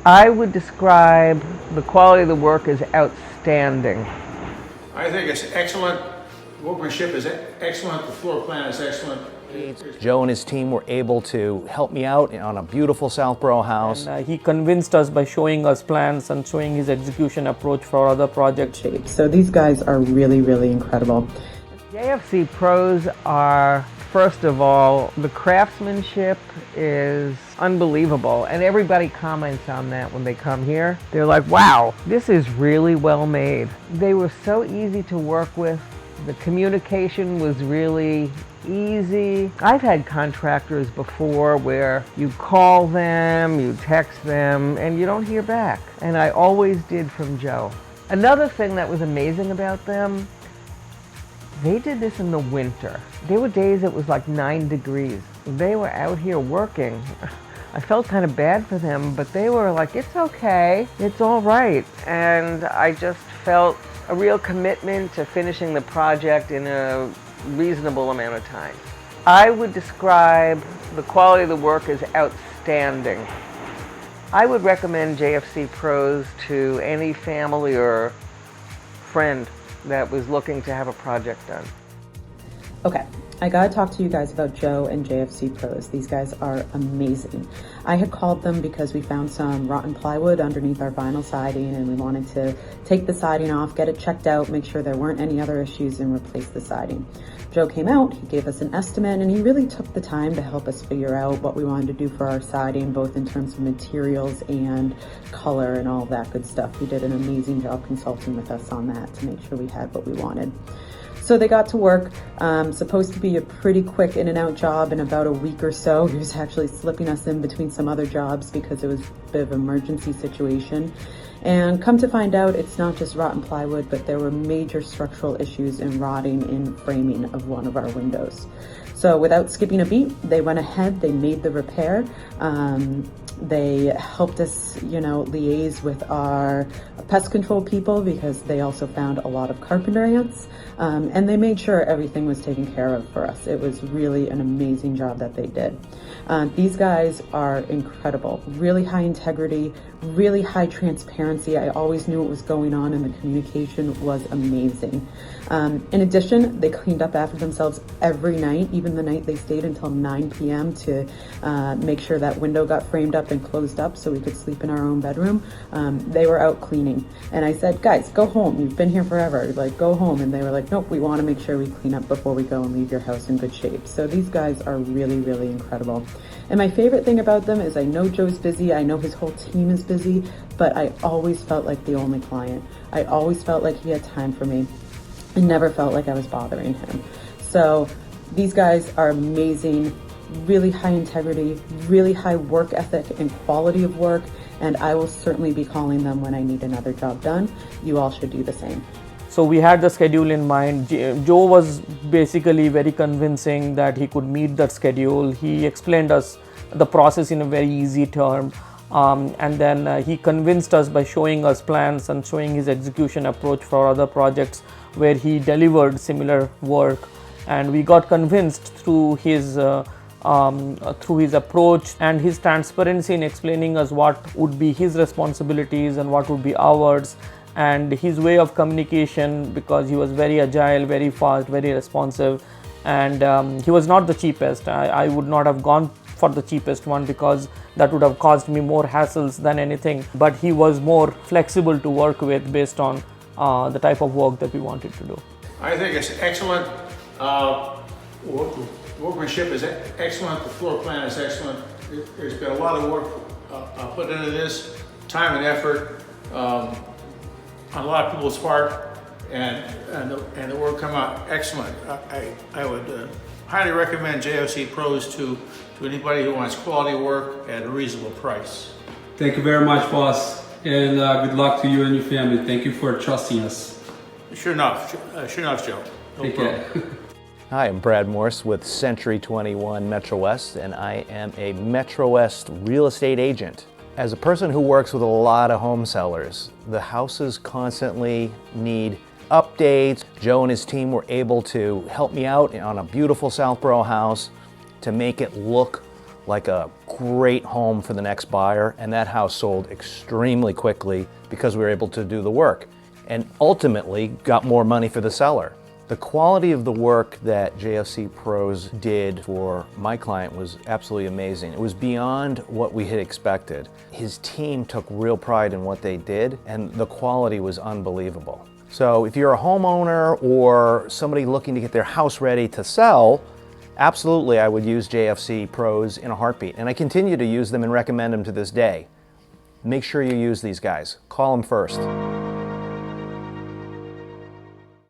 I would describe the quality of the work as outstanding. I think it's excellent. Workmanship is excellent. The floor plan is excellent. Joe and his team were able to help me out on a beautiful Southborough house. And he convinced us by showing us plans and showing his execution approach for other projects. So these guys are really, really incredible. JFC pros are, first of all, the craftsmanship is unbelievable, and everybody comments on that when they come here. They're like, wow, this is really well made. They were so easy to work with. The communication was really easy. I've had contractors before where you call them, you text them, and you don't hear back. And I always did from Joe. Another thing that was amazing about them, they did this in the winter. There were days it was like 9 degrees. They were out here working. I felt kind of bad for them, but they were like, it's okay, it's all right. And I just felt a real commitment to finishing the project in a reasonable amount of time. I would describe the quality of the work as outstanding. I would recommend JFC Pros to any family or friend that was looking to have a project done. Okay, I gotta talk to you guys about Joe and JFC Pros. These guys are amazing. I had called them because we found some rotten plywood underneath our vinyl siding and we wanted to take the siding off, get it checked out, make sure there weren't any other issues and replace the siding. Joe came out, he gave us an estimate, and he really took the time to help us figure out what we wanted to do for our siding, both in terms of materials and color and all that good stuff. He did an amazing job consulting with us on that to make sure we had what we wanted. So they got to work. Supposed to be a pretty quick in and out job in about a week or so. He was actually slipping us in between some other jobs because it was a bit of an emergency situation. And come to find out, it's not just rotten plywood, but there were major structural issues in rotting in framing of one of our windows. So without skipping a beat, they went ahead, they made the repair. They helped us, liaise with our pest control people because they also found a lot of carpenter ants. And they made sure everything was taken care of for us. It was really an amazing job that they did. These guys are incredible, really high integrity, really high transparency. I always knew what was going on and the communication was amazing. In addition, they cleaned up after themselves every night, even the night they stayed until 9 p.m. to make sure that window got framed up and closed up so we could sleep in our own bedroom. They were out cleaning. And I said, guys, go home. You've been here forever. Like, go home. And they were like, nope, we want to make sure we clean up before we go and leave your house in good shape. So these guys are really, really incredible. And my favorite thing about them is I know Joe's busy. I know his whole team is busy, but I always felt like the only client. I always felt like he had time for me. I never felt like I was bothering him. So these guys are amazing, really high integrity, really high work ethic and quality of work. And I will certainly be calling them when I need another job done. You all should do the same. So we had the schedule in mind. Joe was basically very convincing that he could meet that schedule. He explained us the process in a very easy term. And then he convinced us by showing us plans and showing his execution approach for other projects where he delivered similar work. And we got convinced through his approach and his transparency in explaining us what would be his responsibilities and what would be ours, and his way of communication, because he was very agile, very fast, very responsive, and he was not the cheapest. I would not have gone for the cheapest one because that would have caused me more hassles than anything, but he was more flexible to work with based on the type of work that we wanted to do. I think it's excellent. Workmanship is excellent. The floor plan is excellent. There's been a lot of work put into this, time and effort on a lot of people's part, and the work come out excellent. I would highly recommend JFC Pros to anybody who wants quality work at a reasonable price. Thank you very much, boss, and good luck to you and your family. Thank you for trusting us. Sure enough, Joe. No Take problem. care. Hi, I'm Brad Morse with Century 21 Metro West, and I am a Metro West real estate agent. As a person who works with a lot of home sellers, the houses constantly need updates. Joe and his team were able to help me out on a beautiful Southborough house to make it look like a great home for the next buyer, and that house sold extremely quickly because we were able to do the work and ultimately got more money for the seller. The quality of the work that JFC Pros did for my client was absolutely amazing. It was beyond what we had expected. His team took real pride in what they did, and the quality was unbelievable. So if you're a homeowner or somebody looking to get their house ready to sell, absolutely I would use JFC Pros in a heartbeat, and I continue to use them and recommend them to this day. Make sure you use these guys. Call them first.